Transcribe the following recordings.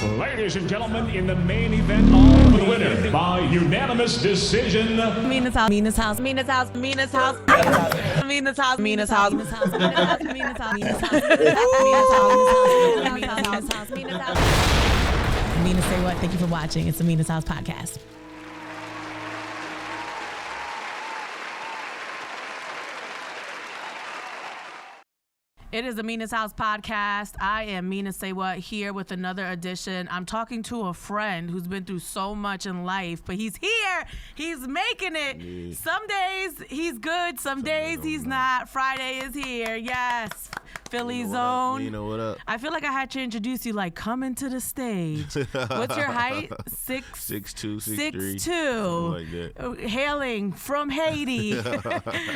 Ladies and gentlemen, in the main event, all the winner by unanimous decision. Mina's house. Mina's house. Mina's house. Mina's house. Mina's house. Mina's house. Mina's house. Mina's house. Mina's house. Mina's house. Mina's house. Mina, say what? Thank you for watching. It's the Mina's House podcast. It is the Mina's House podcast. I am Mina Say What here with another edition. I'm talking to a friend who's been through so much in life, but he's here. He's making it. Yeah. Some days he's good. Some days he's not. Friday is here. Yes. Philly Zone. You know what up? I feel like I had to introduce you like coming to the stage. What's your height? 6'2", 6'3". Something like that. Hailing from Haiti.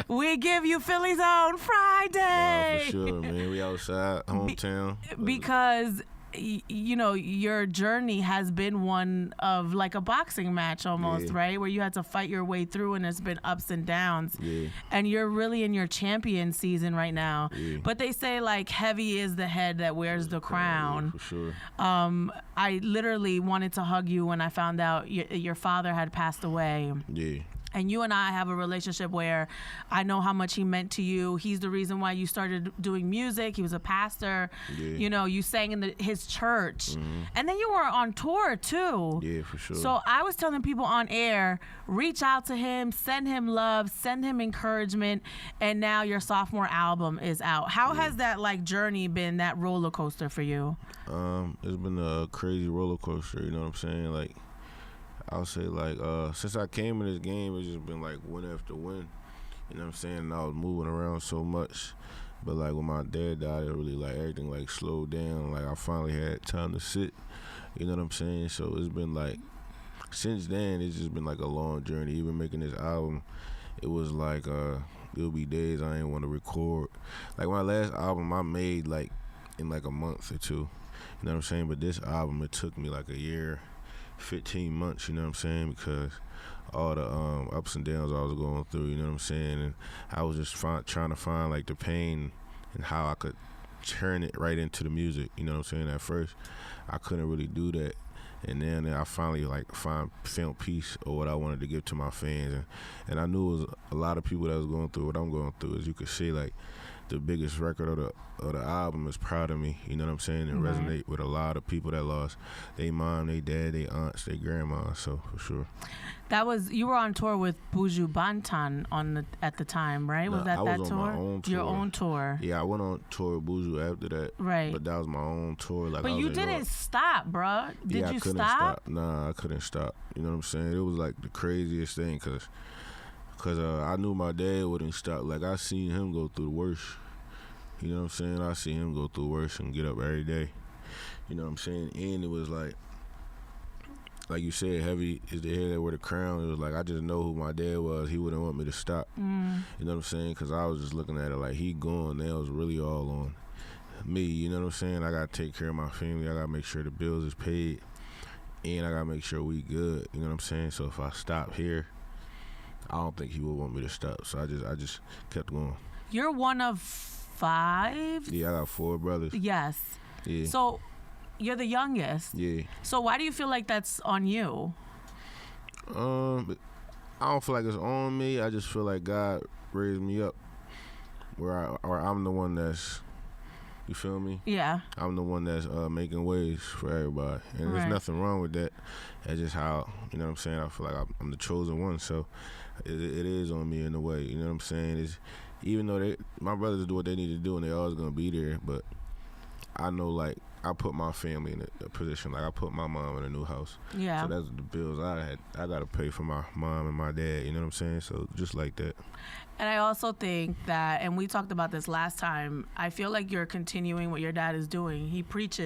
We give you Philly Zone Friday. Oh, for sure, man. We outside, hometown. Because you know, your journey has been one of like a boxing match almost, right? Where you had to fight your way through and it's been ups and downs. Yeah. And you're really in your champion season right now. Yeah. But they say like heavy is the head that wears the crown. Yeah, for sure. I literally wanted to hug you when I found out your father had passed away. Yeah. And you and I have a relationship where I know how much he meant to you. He's the reason why you started doing music. He was a pastor. Yeah. You know, you sang in his church. Mm-hmm. And then you were on tour, too. Yeah, for sure. So I was telling people on air, reach out to him, send him love, send him encouragement. And now your sophomore album is out. How has that, like, journey been, that roller coaster for you? It's been a crazy roller coaster, you know what I'm saying? Like, I'll say, like, since I came in this game, it's just been, like, win after win. You know what I'm saying? And I was moving around so much. But, like, when my dad died, it really, like, everything, like, slowed down. Like, I finally had time to sit. You know what I'm saying? So it's been, like, since then, it's just been, like, a long journey. Even making this album, it was, like, there'll be days I didn't want to record. Like, my last album I made, like, in, like, a month or two. You know what I'm saying? But this album, it took me, like, a year. 15 months, you know what I'm saying, because all the ups and downs I was going through, you know what I'm saying, and I was just trying to find like the pain and how I could turn it right into the music, you know what I'm saying. At first I couldn't really do that, and then I finally like found peace of what I wanted to give to my fans, and I knew it was a lot of people that was going through what I'm going through. As you could see, like the biggest record of the album is Proud of Me, you know what I'm saying, and resonate with a lot of people that lost their mom, their dad, their aunts, their grandma, so for sure. You were on tour with Buju Banton at the time, right? Was that I was tour? On my own tour? Your own tour. Yeah, I went on tour with Buju after that. Right. But that was my own tour. Like, but you didn't stop, bruh. Did you I couldn't stop? Nah, I couldn't stop. You know what I'm saying? It was like the craziest thing because I knew my dad wouldn't stop. Like, I seen him go through the worst. You know what I'm saying? I see him go through worse and get up every day. You know what I'm saying? And it was like you said, heavy is the head that wear the crown. It was like I just know who my dad was. He wouldn't want me to stop. You know what I'm saying? Because I was just looking at it like he gone. Now it was really all on me. You know what I'm saying? I got to take care of my family. I got to make sure the bills is paid. And I got to make sure we good. You know what I'm saying? So if I stop here, I don't think he would want me to stop. So I just kept going. You're one of 5? Yeah, I got 4 brothers. Yes. Yeah. So you're the youngest. Yeah. So why do you feel like that's on you? I don't feel like it's on me. I just feel like God raised me up where I'm the one that's, you feel me? Yeah. I'm the one that's making ways for everybody. And there's nothing wrong with that. That's just how, you know what I'm saying? I feel like I'm the chosen one. So it is on me in a way. You know what I'm saying? Even though my brothers do what they need to do and they're always going to be there, but I know, like, I put my family in a position. Like, I put my mom in a new house. Yeah. So that's the bills I got to pay for my mom and my dad. You know what I'm saying? So just like that. And I also think that, and we talked about this last time, I feel like you're continuing what your dad is doing. He preached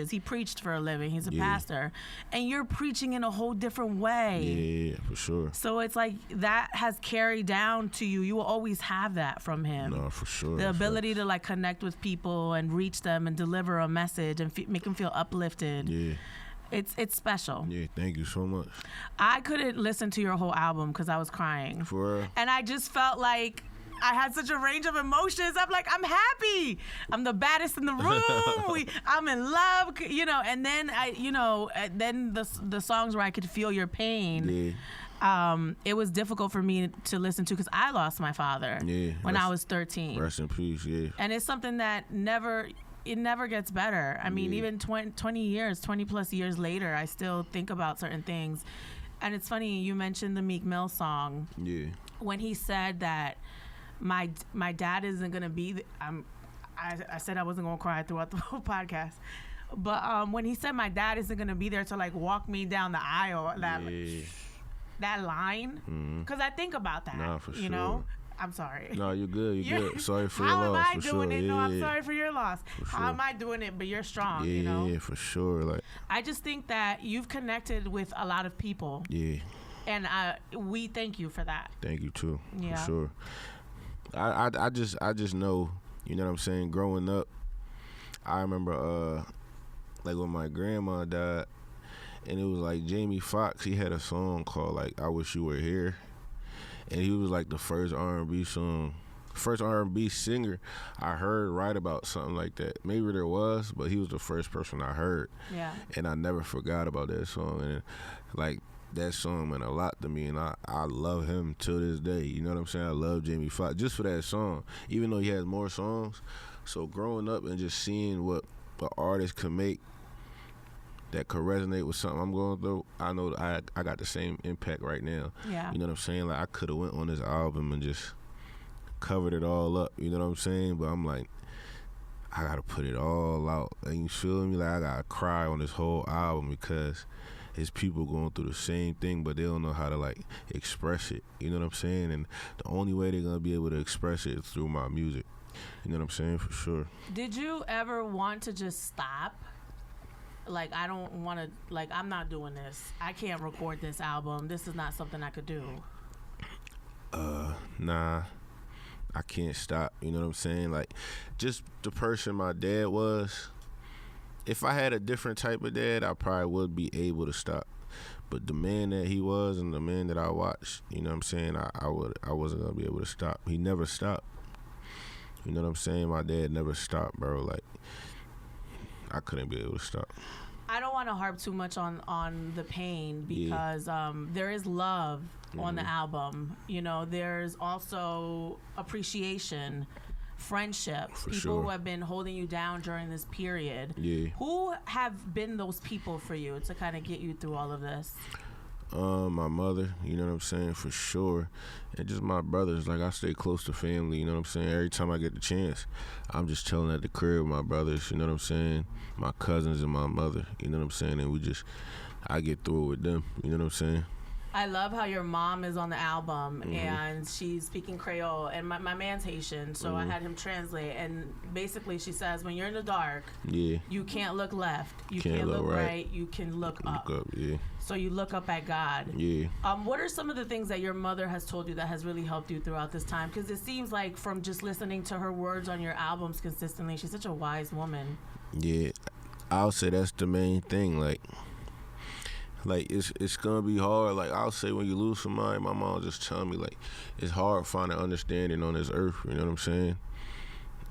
for a living. He's a pastor. And you're preaching in a whole different way. Yeah, for sure. So it's like that has carried down to you. You will always have that from him. No, for sure. The ability to like connect with people and reach them and deliver a message and make them feel uplifted. Yeah. It's special. Yeah, thank you so much. I couldn't listen to your whole album because I was crying. For real? And I just felt like I had such a range of emotions. I'm like, I'm happy. I'm the baddest in the room. I'm in love, you know. And then then the songs where I could feel your pain. Yeah. It was difficult for me to listen to because I lost my father when I was 13. Rest in peace, yeah. And it's something that never gets better. I mean, even 20 plus years later, I still think about certain things. And it's funny, you mentioned the Meek Mill song. Yeah. When he said that my dad isn't going to be, I said I wasn't going to cry throughout the whole podcast. But when he said my dad isn't going to be there to like walk me down the aisle, that line, because I think about that, nah, for you know? I'm sorry. No, you're good. You're good. Sorry for your loss. How am I for doing sure. it? Yeah, No, I'm sorry for your loss. How am I doing it? But you're strong, you know? Yeah, for sure. Like, I just think that you've connected with a lot of people. Yeah. And we thank you for that. Thank you too. Yeah. For sure. I just know, you know what I'm saying, growing up, I remember like when my grandma died, and it was like Jamie Foxx, he had a song called like I Wish You Were Here. And he was like the first R&B singer I heard write about something like that. Maybe there was, but he was the first person I heard. Yeah. And I never forgot about that song. And like that song meant a lot to me, and I love him till this day. You know what I'm saying? I love Jamie Foxx just for that song, even though he has more songs. So growing up and just seeing what an artist could make that could resonate with something I'm going through, I know that I got the same impact right now. Yeah. You know what I'm saying? Like, I could have went on this album and just covered it all up, you know what I'm saying? But I'm like, I got to put it all out. And you feel me? Like, I got to cry on this whole album because it's people going through the same thing, but they don't know how to, like, express it. You know what I'm saying? And the only way they're going to be able to express it is through my music. You know what I'm saying? For sure. Did you ever want to just stop? Like, I don't want to, like, I'm not doing this. I can't record this album. This is not something I could do. Nah, I can't stop. You know what I'm saying? Like, just the person my dad was, if I had a different type of dad, I probably would be able to stop. But the man that he was and the man that I watched, you know what I'm saying, I wasn't going to be able to stop. He never stopped. You know what I'm saying? My dad never stopped, bro. Like, I couldn't be able to stop. I don't want to harp too much on the pain because there is love on the album. You know, there's also appreciation, friendship, people who have been holding you down during this period. Yeah. Who have been those people for you to kind of get you through all of this? My mother, you know what I'm saying, for sure. And just my brothers. Like, I stay close to family, you know what I'm saying? Every time I get the chance, I'm just chilling at the crib with my brothers, you know what I'm saying? My cousins and my mother, you know what I'm saying? And I get through it with them, you know what I'm saying? I love how your mom is on the album and she's speaking Creole, and my man's Haitian, so I had him translate. And basically she says, when you're in the dark, you can't look left, you can't look right, you can look up. So you look up at God. Yeah. What are some of the things that your mother has told you that has really helped you throughout this time? Because it seems like from just listening to her words on your albums consistently, she's such a wise woman. Yeah, I'll say that's the main thing. Like it's gonna be hard. Like, I'll say when you lose somebody, my mom just tell me, like, it's hard finding understanding on this earth. You know what I'm saying?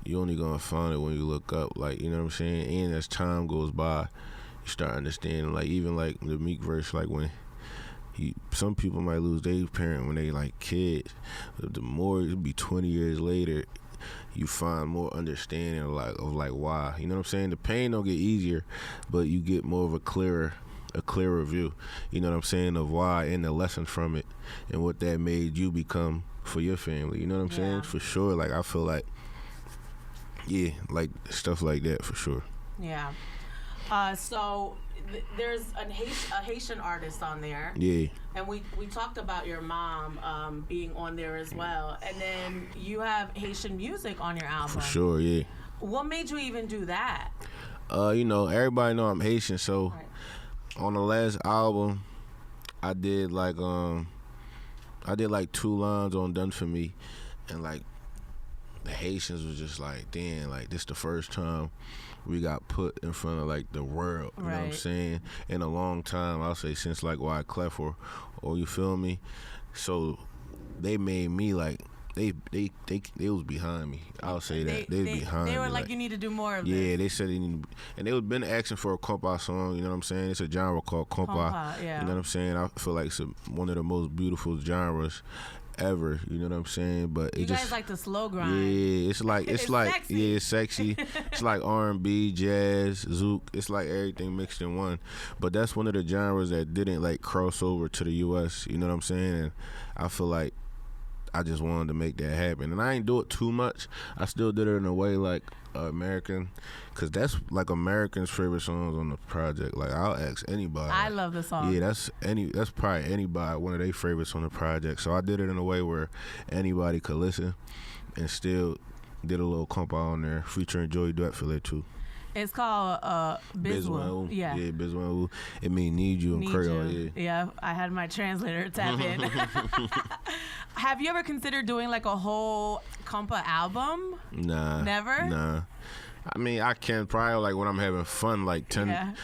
You only gonna find it when you look up. Like, you know what I'm saying? And as time goes by, you start understanding. Like, even like the Meek verse, like when some people might lose their parent when they like kids. The more it'll be 20 years later, you find more understanding of like why. You know what I'm saying? The pain don't get easier, but you get more of a clearer view, you know what I'm saying, of why and the lessons from it and what that made you become for your family. You know what I'm saying? For sure. Like, I feel like, like stuff like that for sure. Yeah. So there's a Haitian artist on there. Yeah. And we talked about your mom being on there as well. And then you have Haitian music on your album. For sure, yeah. What made you even do that? You know, everybody know I'm Haitian, so on the last album, I did like 2 lines on Done For Me, and like the Haitians was just like, damn, like this the first time we got put in front of like the world, you know what I'm saying, in a long time. I'll say since like Wyclef or you feel me. So they made me like they was behind me. I'll say that they behind me. They were like, you need to do more of this. Yeah, they said they need, and they was been asking for a compa song. You know what I'm saying? It's a genre called compa. Yeah. You know what I'm saying? I feel like it's one of the most beautiful genres ever. You know what I'm saying? But you guys like the slow grind. Yeah, it's like sexy. Yeah, it's sexy. It's like R&B, jazz, zouk. It's like everything mixed in one. But that's one of the genres that didn't like cross over to the U.S. You know what I'm saying? And I feel like I just wanted to make that happen. And I ain't do it too much. I still did it in a way like American, because that's like Americans' favorite songs on the project. Like, I'll ask anybody. I love the song. Yeah, that's probably anybody, one of their favorites on the project. So I did it in a way where anybody could listen, and still did a little compa on there featuring Joey Dwetfilet too. It's called Biswa. Yeah, Biswa. It mean need you in Creole. Yeah, I had my translator tap in. Have you ever considered doing like a whole compa album? Nah. Never? Nah. I mean, I can probably like when I'm having fun, like 10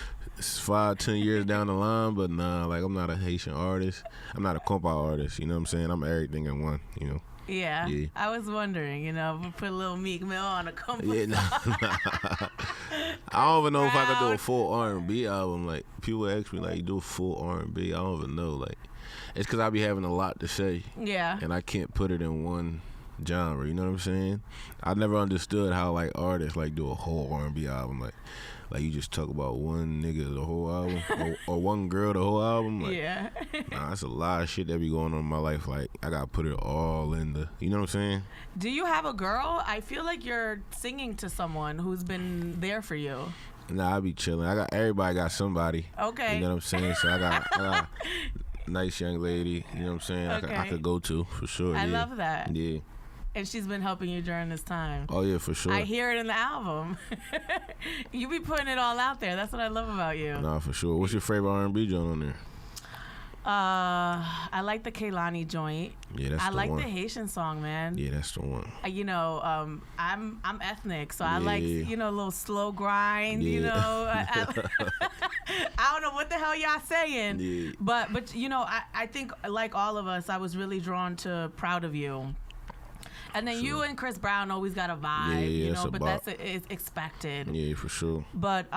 years down the line, but nah, like I'm not a Haitian artist. I'm not a compa artist, you know what I'm saying? I'm everything in one, you know. Yeah. I was wondering, you know, we put a little Meek Mill on a compa song. I don't even know if I could do a full R&B album. Like, people ask me, like, you do a full R&B? I don't even know. Like, it's because I be having a lot to say. Yeah. And I can't put it in one genre, you know what I'm saying? I never understood how, like, artists, like, do a whole R&B album. Like you just talk about one nigga the whole album, or one girl the whole album. Like, yeah. Nah, that's a lot of shit that be going on in my life. Like, I gotta put it all in the, you know what I'm saying? Do you have a girl? I feel like you're singing to someone who's been there for you. Nah, I be chilling. Everybody got somebody. Okay. You know what I'm saying? So I got a nice young lady, you know what I'm saying? Okay. I could go to, for sure. I love that. Yeah. And she's been helping you during this time. Oh, yeah, for sure. I hear it in the album. You be putting it all out there. That's what I love about you. Nah, for sure. What's your favorite R&B joint on there? I like the Kehlani joint. Yeah, that's the one. I like the Haitian song, man. Yeah, that's the one. You know, I'm ethnic, so I like, you know, a little slow grind. Yeah. You know, I don't know what the hell y'all saying, yeah. but you know, I think like all of us, I was really drawn to "Proud of You." And then you and Chris Brown always got a vibe, you know, but that's it's expected. Yeah, for sure. But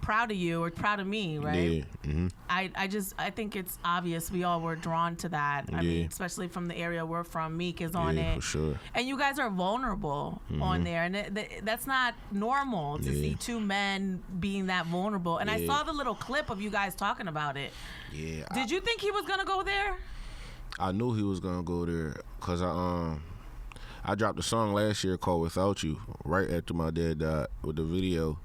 proud of you or proud of me, right? Yeah. Mm-hmm. I think it's obvious we all were drawn to that. I mean, especially from the area we're from. Meek is on it, for sure. And you guys are vulnerable on there, and that's not normal to see two men being that vulnerable. And I saw the little clip of you guys talking about it. Yeah. Did you think he was gonna go there? I knew he was gonna go there because I dropped a song last year called "Without You" right after my dad died with the video.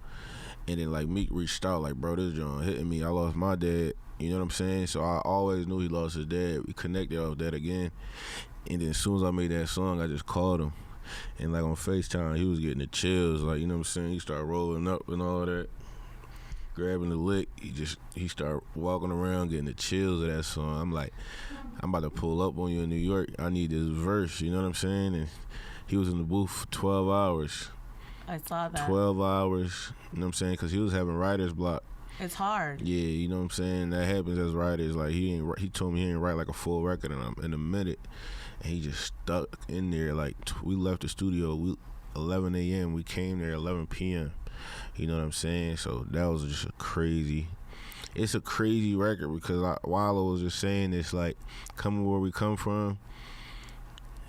And then, like, Meek reached out, like, bro, this joint hitting me. I lost my dad. You know what I'm saying? So I always knew he lost his dad. We connected off that again. And then as soon as I made that song, I just called him. And, like, on FaceTime, he was getting the chills. Like, you know what I'm saying? He started rolling up and all that. Grabbing the lick. He started walking around getting the chills of that song. I'm like, I'm about to pull up on you in New York. I need this verse. You know what I'm saying? And he was in the booth for 12 hours. I saw that. 12 hours, you know what I'm saying? Because he was having writer's block. It's hard. Yeah, you know what I'm saying? That happens as writers. Like, he told me he ain't write like a full record in a minute. And he just stuck in there. Like, we left the studio 11 a.m. We came there 11 p.m. You know what I'm saying? So that was just it's a crazy record because while I was just saying this, like, coming where we come from,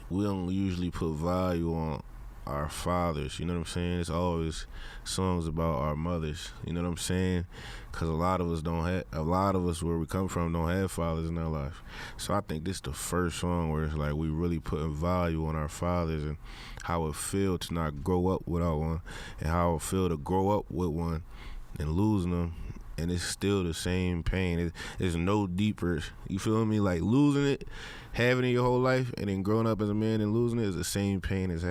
we don't usually put value on our fathers, you know what I'm saying? It's always songs about our mothers, you know what I'm saying? Because a lot of us where we come from don't have fathers in our life. So I think this is the first song where it's like we really putting value on our fathers and how it feel to not grow up without one, and how it feel to grow up with one and losing them. And it's still the same pain. It's no deeper. You feel me? Like, losing it, having it your whole life, and then growing up as a man and losing it is the same pain as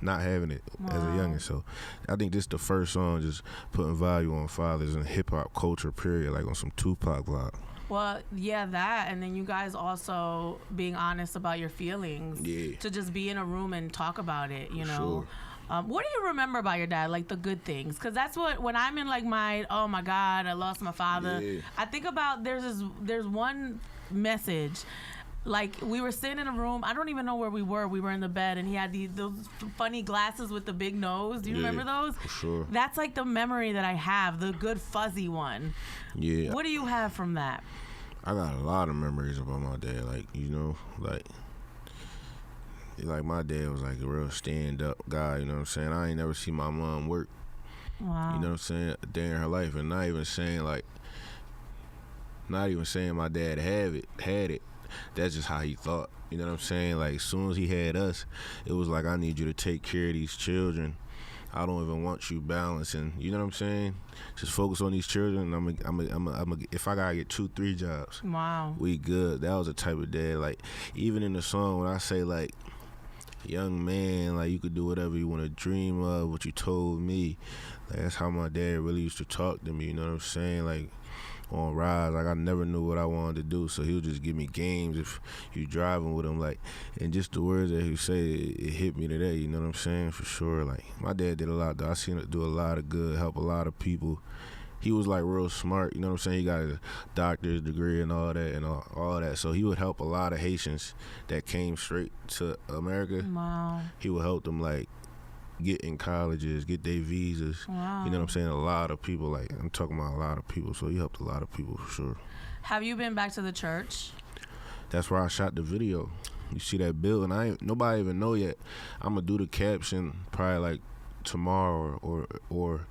not having it as a youngin'. So I think this is the first song just putting value on fathers and hip-hop culture, period, like on some Tupac vibe. Well, yeah, that, and then you guys also being honest about your feelings. Yeah. To just be in a room and talk about it, you know. Sure. What do you remember about your dad, like the good things? Because that's when I'm in like oh my God, I lost my father. Yeah. I think about there's one message Like, we were sitting in a room. I don't even know where we were. We were in the bed, and he had those funny glasses with the big nose. Do you remember those? For sure. That's like the memory that I have, the good fuzzy one. Yeah. What do you have from that? I got a lot of memories about my dad. Like, you know, like my dad was like a real stand-up guy, you know what I'm saying? I ain't never seen my mom work. Wow. You know what I'm saying? A day in her life. And not even saying my dad had it. That's just how he thought. You know what I'm saying? Like, as soon as he had us, it was like, I need you to take care of these children. I don't even want you balancing. You know what I'm saying? Just focus on these children. If I gotta get 2-3 jobs, wow, we good. That was the type of dad. Like, even in the song when I say like, young man, like, you could do whatever you want to dream of. What you told me, like, that's how my dad really used to talk to me. You know what I'm saying? Like, on rides, like, I never knew what I wanted to do, so he would just give me games if you driving with him, like, and just the words that he say, it hit me today. You know what I'm saying? For sure. Like, my dad did a lot, though. I seen him do a lot of good, help a lot of people. He was like real smart, you know what I'm saying? He got a doctor's degree and all that and all that. So he would help a lot of Haitians that came straight to America. Wow. He would help them, like, get in colleges, get their visas. Wow. You know what I'm saying? A lot of people, like, I'm talking about a lot of people. So he helped a lot of people for sure. Have you been back to the church? That's where I shot the video. You see that building? Nobody even know yet. I'm gonna do the caption probably like tomorrow or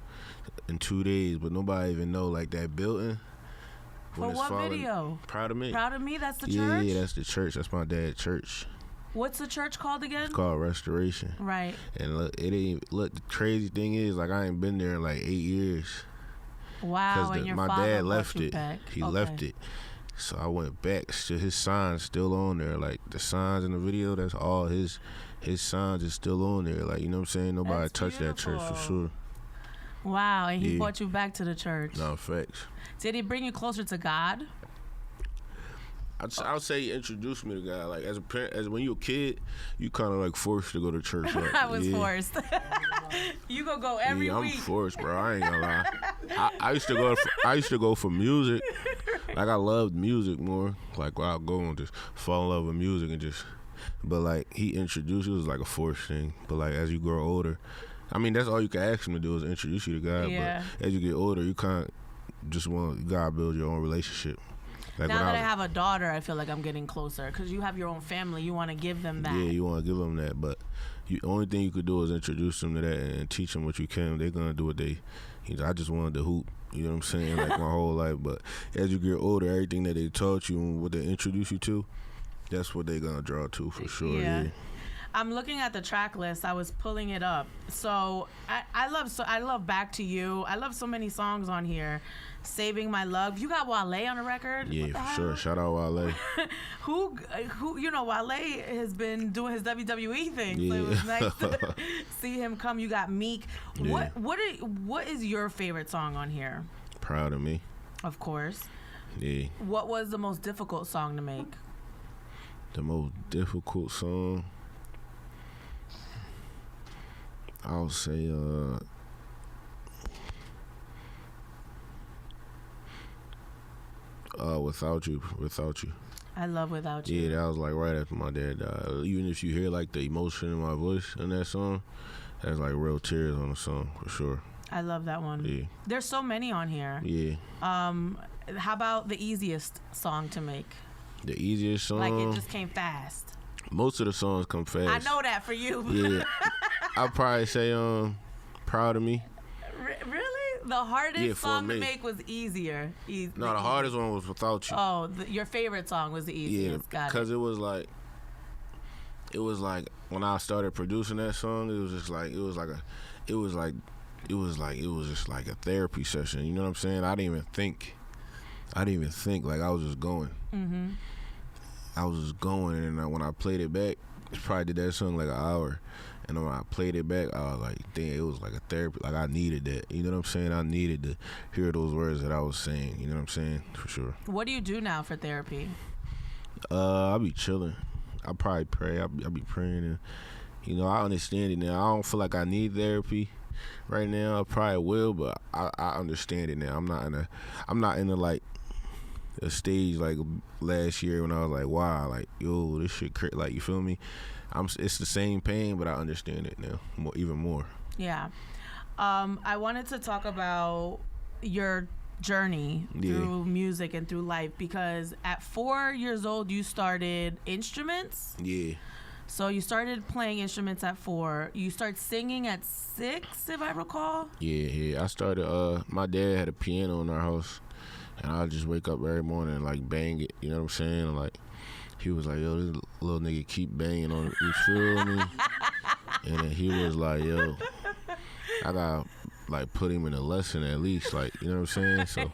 in 2 days, but nobody even know, like, that building. For what video? Proud of Me. Proud of Me? That's the church? Yeah, that's the church. That's my dad's church. What's the church called again? It's called Restoration. Right. And look, the crazy thing is, like, I ain't been there in like 8 years. Wow, and your my father dad left it. Back. He left it. So I went back. His sign's still on there. Like, the signs in the video, that's all his signs is still on there. Like, you know what I'm saying? Nobody touched that church for sure. Wow, and he brought you back to the church. No, facts. Did he bring you closer to God? I'll say he introduced me to God. Like, as a parent, when you're a kid, you kind of like forced to go to church. Like, I was forced. You gonna go every week. I'm forced, bro. I ain't gonna lie. I used to go for music. Like, I loved music more. Like, I'll go and just fall in love with music and just. But, like, he introduced you, it was like a forced thing. But, like, as you grow older, I mean, that's all you can ask him to do is introduce you to God. Yeah. But as you get older, you kind of just you gotta build your own relationship. Like, now that I have a daughter, I feel like I'm getting closer because you have your own family. You want to give them that. Yeah, you want to give them that, but the only thing you could do is introduce them to that and teach them what you can. They're gonna do what they. I just wanted to hoop. You know what I'm saying? Like, my whole life, but as you get older, everything that they taught you and what they introduce you to, that's what they're gonna draw to for sure. Yeah. I'm looking at the track list. I was pulling it up. So I love Back to You. I love so many songs on here. Saving My Love. You got Wale on the record? Yeah, for sure. Shout out Wale. who Wale has been doing his WWE thing. Yeah. So it was nice to see him come. You got Meek. Yeah. What is your favorite song on here? Proud of Me. Of course. Yeah. What was the most difficult song to make? The most difficult song, I'll say Without You. I love Without You. Yeah, that was like right after my dad died. Even if you hear like the emotion in my voice in that song, that's like real tears on the song for sure. I love that one. Yeah. There's so many on here. Yeah. How about the easiest song to make? The easiest song? Like, it just came fast. Most of the songs come fast. I know that for you. Yeah. I'd probably say Proud of Me. Really? The hardest song to make was easier. No, the hardest one was Without You. Oh, your favorite song was the easiest. Yeah, because it was like when I started producing that song, it was just like it was just like a therapy session. You know what I'm saying? I didn't even think. Like, I was just going. Mm-hmm. I was just going, and when I played it back, I probably did that song like an hour. And when I played it back, I was like, damn, it was like a therapy. Like, I needed that. You know what I'm saying? I needed to hear those words that I was saying. You know what I'm saying? For sure. What do you do now for therapy? I'll be chilling. I'll probably pray. I'll be praying. And, I understand it now. I don't feel like I need therapy right now. I probably will, but I understand it now. I'm not in a like a stage like last year when I was like, wow, like yo, this shit like, you feel me? It's the same pain, but I understand it now even more. Yeah. I wanted to talk about your journey through music and through life, because at 4 years old you started instruments. Yeah. So you started playing instruments at 4. You start singing at 6, if I recall. Yeah. I started. My dad had a piano in our house, and I just wake up every morning and like bang it. You know what I'm saying? Like, he was like, yo, this little nigga keep banging on it. You feel me? And then he was like, yo, I gotta like put him in a lesson at least. Like, you know what I'm saying? So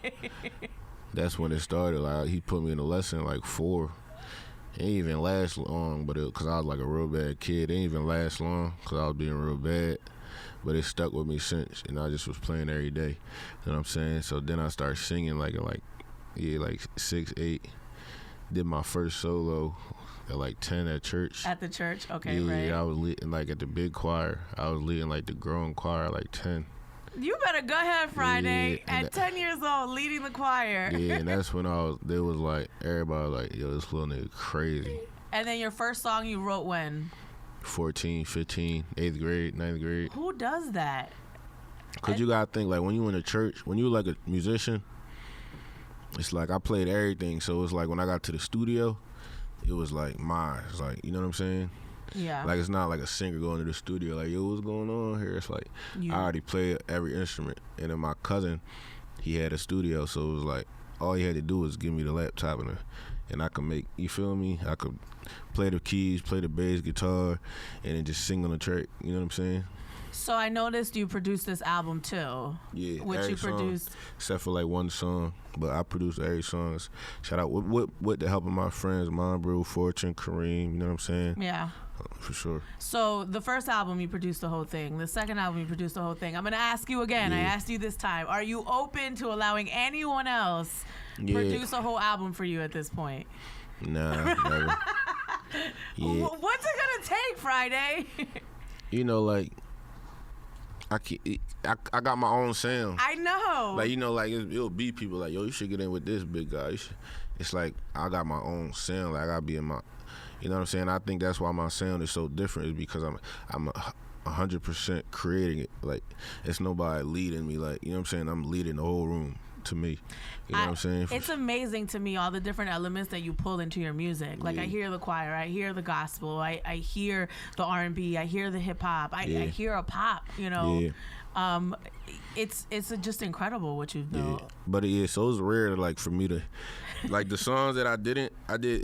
that's when it started. Like, he put me in a lesson like 4. It didn't even last long, but because I was like a real bad kid, it didn't even last long because I was being real bad. But it stuck with me since, and I just was playing every day. You know what I'm saying? So then I started singing like 6, 8. Did my first solo at like 10 at church. At the church, okay, yeah, right. Yeah, I was leading like at the big choir. I was leading like the growing choir at like 10. You better go ahead, Fridayy. Yeah, at 10 years old, leading the choir. Yeah, and that's when they was like, everybody was like, yo, this little nigga crazy. And then your first song you wrote when? 14, 15, 8th grade, 9th grade. Who does that? Because you got to think, like, when you in a church, when you like a musician, it's like I played everything. So it's like when I got to the studio, it was like mine. It's like, you know what I'm saying? Yeah. Like, it's not like a singer going to the studio like, yo, what's going on here? It's like I already played every instrument. And then my cousin, he had a studio, so it was like all he had to do was give me the laptop and I could make, you feel me? I could play the keys, play the bass guitar, and then just sing on the track. You know what I'm saying? So I noticed you produced this album too. Yeah, which you produced. Except for like one song, but I produced every song. Shout out with the help of my friends, Mon Brew, Fortune, Kareem. You know what I'm saying? Yeah. For sure. So the first album you produced the whole thing. The second album you produced the whole thing. I'm gonna ask you again. I asked you this time. Are you open to allowing anyone else produce a whole album for you at this point? Nah, never. What's it gonna take, Fridayy? You know, like, I got my own sound. I know. Like, you know, like it'll be people like, yo, you should get in with this big guy. It's like I got my own sound. Like, I gotta be in my, you know what I'm saying? I think that's why my sound is so different, is because I'm 100% creating it. Like, it's nobody leading me. Like, you know what I'm saying? I'm leading the whole room to me. You know what I'm saying? It's amazing to me, all the different elements that you pull into your music. Like, I hear the choir, I hear the gospel, I hear the R&B, I hear the hip hop, I hear a pop, you know. Yeah. It's just incredible what you've built. Yeah. But so it's rare, like, for me to, like, the songs that I did, it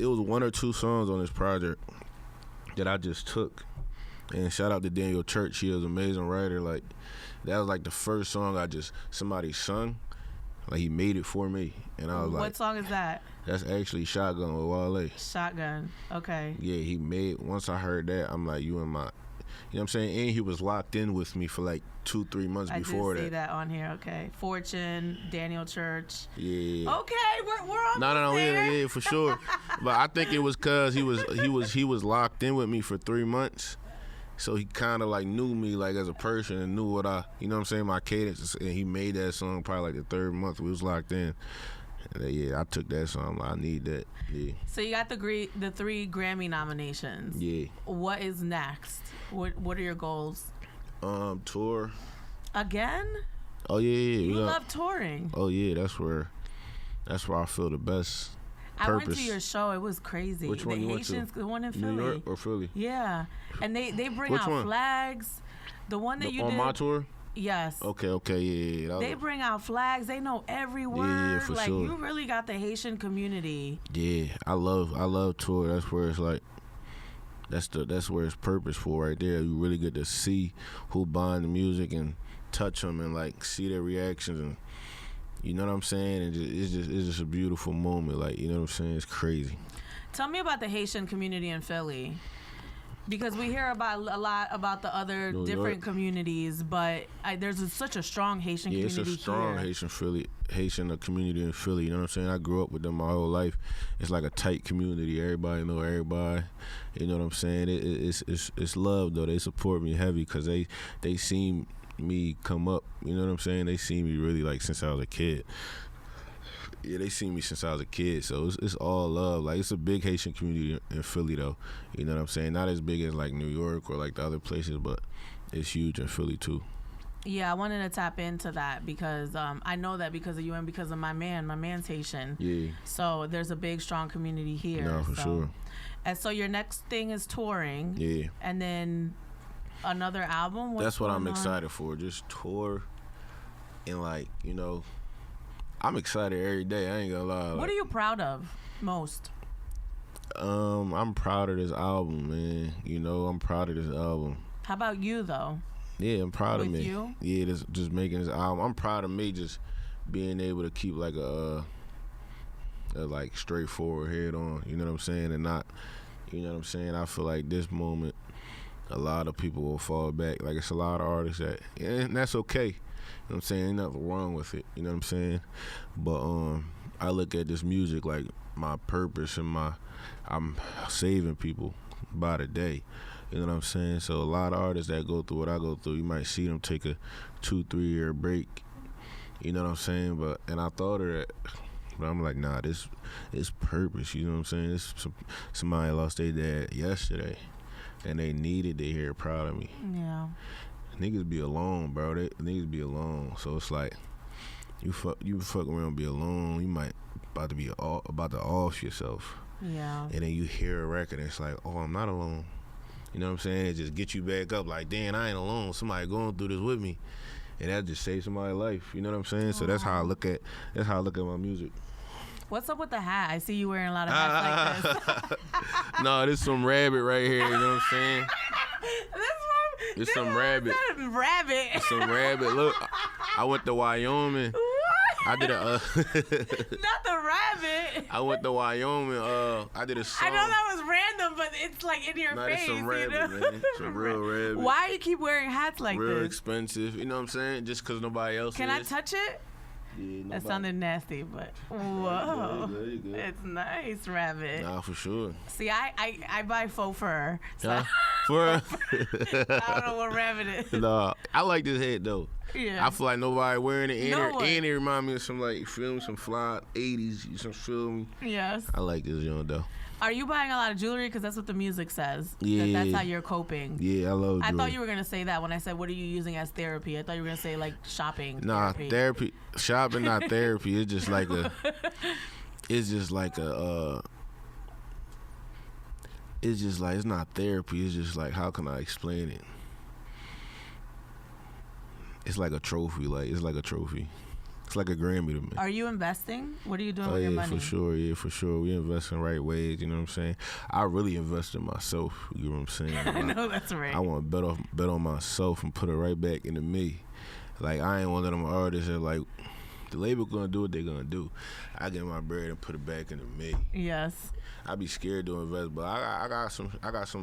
was 1 or 2 songs on this project that I just took. And shout out to Daniel Church, he was an amazing writer. Like, that was like the first song somebody sung. Like, he made it for me, and I was like, what song is that? That's actually Shotgun with Wale. Shotgun, okay. Yeah, he made, once I heard that, I'm like, you in my, you know what I'm saying? And he was locked in with me for like 2-3 months before that. I did see that on here, okay. Fortune, Daniel Church. Yeah. Okay, we're on No, there. yeah, for sure. But I think it was because he was locked in with me for 3 months. So he kind of like knew me like as a person and knew what you know what I'm saying, my cadence. And he made that song probably like the 3rd month we was locked in. And I took that song. I need that. Yeah. So you got the 3 Grammy nominations. Yeah. What is next? What are your goals? Tour. Again? Oh yeah. You love touring. Oh yeah, that's where I feel the best. Purpose. I went to your show. It was crazy. Which one the you Haitians, went to? The one in Philly. New York or Philly? Yeah, and they bring Which out one? flags. The one that you on did my tour. Yes. Okay, yeah. They bring out flags. They know every word. Yeah, for like, sure. You really got the Haitian community. Yeah, I love tour. That's where it's like, that's where it's purpose for right there. You really get to see who buying the music and touch them and like see their reactions, and you know what I'm saying? And it's just a beautiful moment. Like, you know what I'm saying? It's crazy. Tell me about the Haitian community in Philly. Because we hear a lot about the other different communities, but there's such a strong Haitian community here. Yeah, it's a strong Haitian community in Philly. You know what I'm saying? I grew up with them my whole life. It's like a tight community. Everybody know everybody. You know what I'm saying? It's love though. They support me heavy because they seen me come up. You know what I'm saying? They seen me really like since I was a kid. Yeah, they seen me since I was a kid, so it's all love. Like, it's a big Haitian community in Philly, though. You know what I'm saying? Not as big as, like, New York or, like, the other places, but it's huge in Philly, too. Yeah, I wanted to tap into that because I know that because of you and because of my man. My man's Haitian. Yeah. So there's a big, strong community here. No, for sure. And so your next thing is touring. Yeah. And then another album? That's what I'm excited for. Just tour and, like, you know, I'm excited every day. I ain't gonna lie. What are you proud of most? I'm proud of this album, man. You know, I'm proud of this album. How about you, though? Yeah, I'm proud of With me. you? Yeah, just making this album. I'm proud of me just being able to keep like a like straightforward head on. You know what I'm saying? And not, you know what I'm saying? I feel like this moment, a lot of people will fall back. Like, it's a lot of artists that, and that's okay. You know what I'm saying? Ain't nothing wrong with it. You know what I'm saying? But I look at this music like my purpose and I'm saving people by the day. You know what I'm saying? So a lot of artists that go through what I go through, you might see them take a 2-3 year break. You know what I'm saying? And I thought of that. But I'm like, nah, this is purpose. You know what I'm saying? This somebody lost their dad yesterday, and they needed to hear proud of me. Yeah. Niggas be alone, bro. Niggas be alone. So it's like, you fuck around and be alone. You might about to off yourself. Yeah. And then you hear a record, and it's like, oh, I'm not alone. You know what I'm saying? It just get you back up. Like, damn, I ain't alone. Somebody going through this with me, and that just saved somebody's life. You know what I'm saying? So that's how I look at my music. What's up with the hat? I see you wearing a lot of hats like this. No, this some rabbit right here. You know what I'm saying? It's some rabbit. Rabbit. It's some rabbit. Look, I went to Wyoming. What? I did Not the rabbit. I went to Wyoming. I did a song. I know that was random, but it's like in your face. It's some rabbit, you know? man. Some real rabbit. Why do you keep wearing hats like real this? Expensive. You know what I'm saying? Just because nobody else Can is. I touch it? Yeah, that sounded nasty, but whoa. You good. It's nice, rabbit. Nah, for sure. See, I buy faux fur. So For I don't know what rabbit is. Nah, I like this head though. Yeah. I feel like nobody wearing it. No one. And it remind me of some, like, you feel me, some fly 80s. You feel me? Yes. I like this joint though. Are you buying a lot of jewelry? Because that's what the music says. Yeah. That's how you're coping. Yeah, I love jewelry. I thought you were going to say that when I said, what are you using as therapy? I thought you were going to say, like, shopping. Nah, therapy. Shopping, not therapy. It's just like it's not therapy. It's just like, how can I explain it? It's like a trophy. It's like a trophy. It's like a Grammy to me. Are you investing? What are you doing with your money? For sure. Yeah, for sure. We invest in right ways. You know what I'm saying? I really invest in myself. You know what I'm saying? I know that's right. I want to bet on myself and put it right back into me. Like, I ain't one of them artists that, like, the label gonna do what they gonna do. I get my bread and put it back into me. Yes. I be scared to invest, but I got some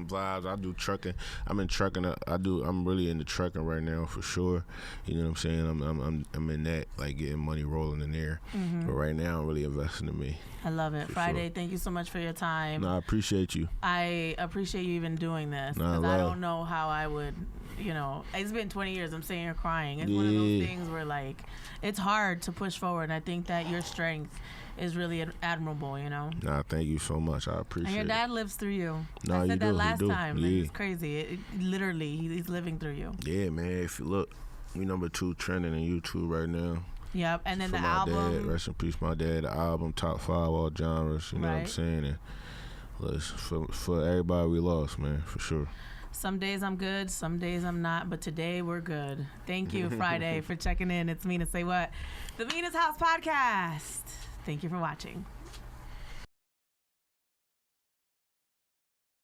vibes. I do trucking. I'm in trucking. I'm really into trucking right now for sure. You know what I'm saying? I'm in that, like, getting money rolling in there. Mm-hmm. But right now I'm really investing in me. I love it. Fridayy, sure. Thank you so much for your time. No, I appreciate you. I appreciate you even doing this because I don't know how I would. You know, it's been 20 years. I'm sitting here crying. It's one of those things where, like, it's hard to push forward. And I think that your strength is really admirable, you know? Nah, thank you so much. I appreciate it. And your dad lives through you. Nah, I said that last time. Yeah. It's crazy. Literally, he's living through you. Yeah, man. If you look, we #2 trending on YouTube right now. Yep, and then for the my album. Dad, rest in peace, my dad. The album, top 5 all genres. You know what I'm saying? And for everybody we lost, man, for sure. Some days I'm good, some days I'm not, but today we're good. Thank you, Fridayy, for checking in. It's Mina Say What, the Mina's House Podcast. Thank you for watching.